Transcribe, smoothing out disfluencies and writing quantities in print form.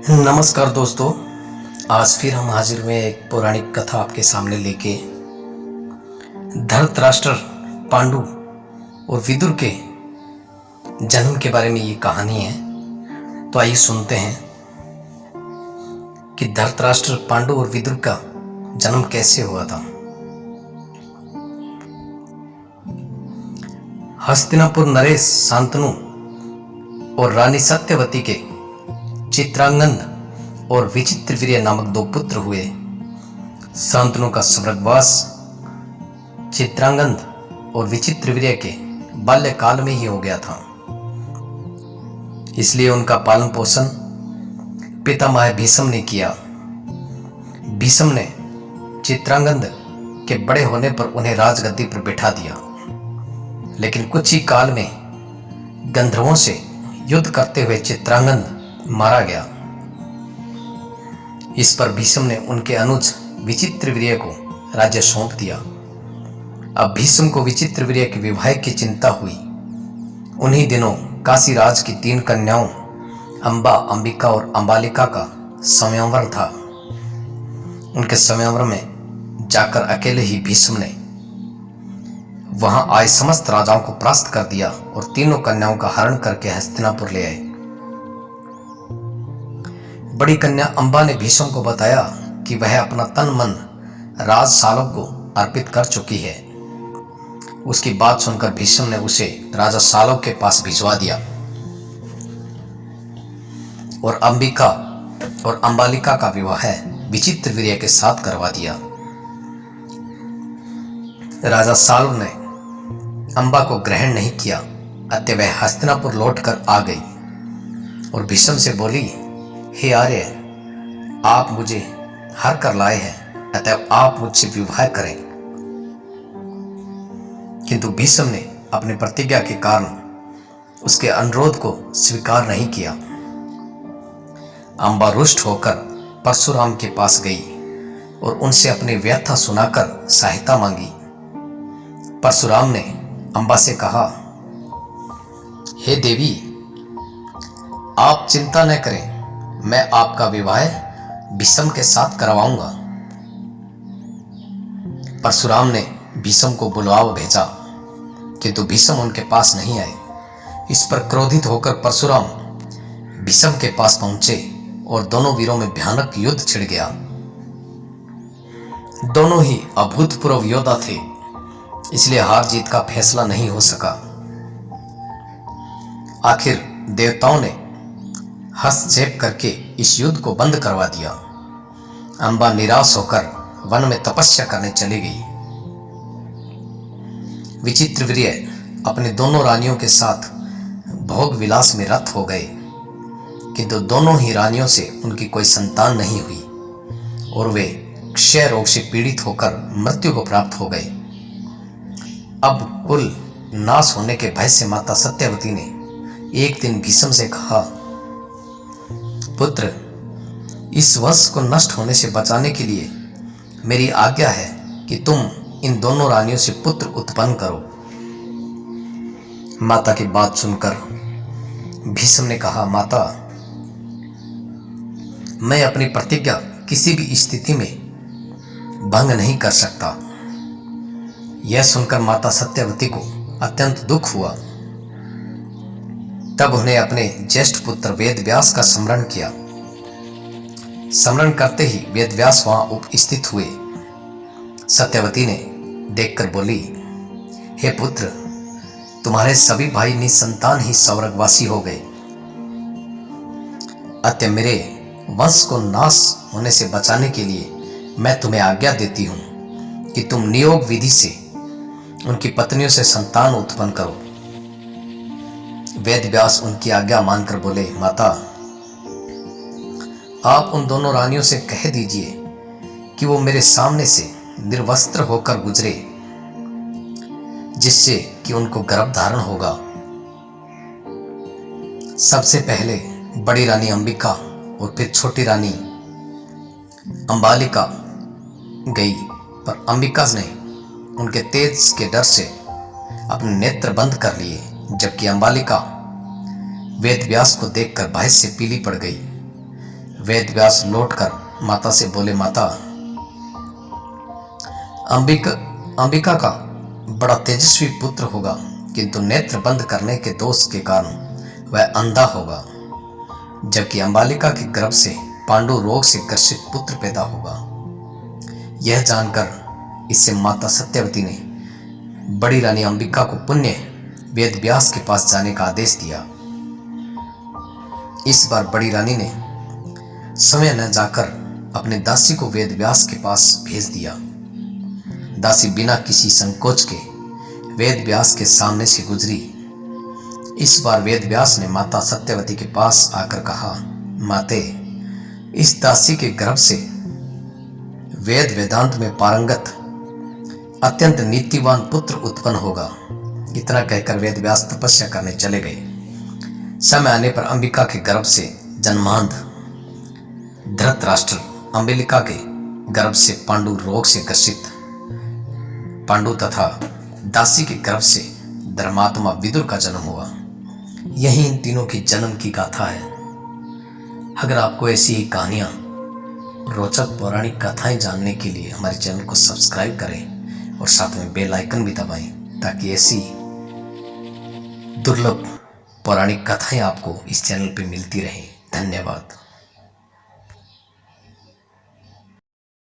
नमस्कार दोस्तों। आज फिर हम हाजिर हुए एक पौराणिक कथा आपके सामने लेके। धृतराष्ट्र, पांडु और विदुर के जन्म के बारे में ये कहानी है। तो आइए सुनते हैं कि धृतराष्ट्र, पांडु और विदुर का जन्म कैसे हुआ था। हस्तिनापुर नरेश, शांतनु और रानी सत्यवती के चित्रांगद और विचित्रवीर्य नामक दो पुत्र हुए। शांतनु का स्वर्गवास चित्रांगद और विचित्रवीर्य के बाल्यकाल में ही हो गया था, इसलिए उनका पालन पोषण पितामह भीष्म ने किया। भीष्म ने चित्रांगद के बड़े होने पर उन्हें राजगद्दी पर बिठा दिया, लेकिन कुछ ही काल में गंधर्वों से युद्ध करते हुए चित्रांगद मारा गया। इस पर भीष्म ने उनके अनुज विचित्रवीर्य को राज्य सौंप दिया। अब भीष्म को विचित्रवीर्य के विवाह की चिंता हुई। उन्हीं दिनों काशी राज की 3 कन्याओं अंबा, अंबिका और अंबालिका का स्वयंवर था। उनके स्वयंवर में जाकर अकेले ही भीष्म ने वहां आए समस्त राजाओं को परास्त कर दिया और तीनों कन्याओं का हरण करके हस्तिनापुर ले आए। बड़ी कन्या अंबा ने भीष्म को बताया कि वह अपना तन मन राज सालों को अर्पित कर चुकी है। उसकी बात सुनकर भीष्म ने उसे राजा सालों के पास भिजवा दिया और अंबिका और अंबालिका का विवाह विचित्रवीर्य के साथ करवा दिया। राजा सालों ने अंबा को ग्रहण नहीं किया, अतः वह हस्तिनापुर लौटकर आ गई और भीष्म से बोली, हे आर्य, आप मुझे हर कर लाए हैं, अतः आप मुझसे विवाह करें। किंतु भीष्म ने अपनी प्रतिज्ञा के कारण उसके अनुरोध को स्वीकार नहीं किया। अंबा रुष्ट होकर परशुराम के पास गई और उनसे अपनी व्यथा सुनाकर सहायता मांगी। परशुराम ने अंबा से कहा, हे देवी, आप चिंता न करें, मैं आपका विवाह भीष्म के साथ करवाऊंगा। परशुराम ने भीष्म को बुलावा भेजा, किंतु भीष्म उनके पास नहीं आए। इस पर क्रोधित होकर परशुराम भीष्म के पास पहुंचे और दोनों वीरों में भयानक युद्ध छिड़ गया। दोनों ही अभूतपूर्व योद्धा थे, इसलिए हार जीत का फैसला नहीं हो सका। आखिर देवताओं ने हस्तक्षेप करके इस युद्ध को बंद करवा दिया। अंबा निराश होकर वन में तपस्या करने चली गई। विचित्रवीर्य अपने दोनों रानियों के साथ भोग विलास में रत हो गए, किंतु दोनों ही रानियों से उनकी कोई संतान नहीं हुई और वे क्षय रोग से पीड़ित होकर मृत्यु को प्राप्त हो गए। अब कुल नाश होने के भय से माता सत्यवती ने एक दिन भीष्म से कहा, पुत्र, इस वंश को नष्ट होने से बचाने के लिए मेरी आज्ञा है कि तुम इन दोनों रानियों से पुत्र उत्पन्न करो। माता की बात सुनकर भीष्म ने कहा, माता, मैं अपनी प्रतिज्ञा किसी भी स्थिति में भंग नहीं कर सकता। यह सुनकर माता सत्यवती को अत्यंत दुख हुआ। तब उन्हें अपने ज्येष्ठ पुत्र वेदव्यास का स्मरण किया। स्मरण करते ही वेदव्यास वहां उपस्थित हुए। सत्यवती ने देखकर बोली, हे पुत्र, तुम्हारे सभी भाई निसंतान ही स्वर्गवासी हो गए। अतः मेरे वंश को नाश होने से बचाने के लिए मैं तुम्हें आज्ञा देती हूं कि तुम नियोग विधि से उनकी पत्नियों से संतान उत्पन्न करो। वेदव्यास उनकी आज्ञा मानकर बोले, माता, आप उन दोनों रानियों से कह दीजिए कि वो मेरे सामने से निर्वस्त्र होकर गुजरे, जिससे कि उनको गर्भ धारण होगा। सबसे पहले बड़ी रानी अंबिका और फिर छोटी रानी अंबालिका गई, पर अंबिका ने उनके तेज के डर से अपने नेत्र बंद कर लिए, जबकि अंबालिका वेदव्यास को देखकर भय से पीली पड़ गई। वेद व्यास लौटकर माता से बोले, माता, अंबिका का बड़ा तेजस्वी पुत्र होगा, किंतु नेत्र बंद करने के दोष के कारण वह अंधा होगा, जबकि अंबालिका के गर्भ से पांडु रोग से ग्रसित पुत्र पैदा होगा। यह जानकर इससे माता सत्यवती ने बड़ी रानी अंबिका को पुण्य वेद व्यास के पास जाने का आदेश दिया। इस बार बड़ी रानी ने समय न जाकर अपने दासी को वेद व्यास के पास भेज दिया। दासी बिना किसी संकोच के वेद व्यास के सामने से गुजरी। इस बार वेद व्यास ने माता सत्यवती के पास आकर कहा, माते, इस दासी के गर्भ से वेद वेदांत में पारंगत अत्यंत नीतिवान पुत्र उत्पन्न होगा। इतना कहकर वेद व्यास तपस्या करने चले गए। समय आने पर अंबिका के गर्भ से जन्मांध धृतराष्ट्र, अंबिका के गर्भ से पांडु रोग से ग्रसित पांडु तथा दासी के गर्भ से धर्मात्मा विदुर का जन्म हुआ। यही इन तीनों की जन्म की गाथा है। अगर आपको ऐसी ही कहानियां, रोचक पौराणिक कथाएं जानने के लिए हमारे चैनल को सब्सक्राइब करें और साथ में बेल आइकन भी दबाएं, ताकि ऐसी दुर्लभ पौराणिक कथाएं आपको इस चैनल पे मिलती रहें। धन्यवाद।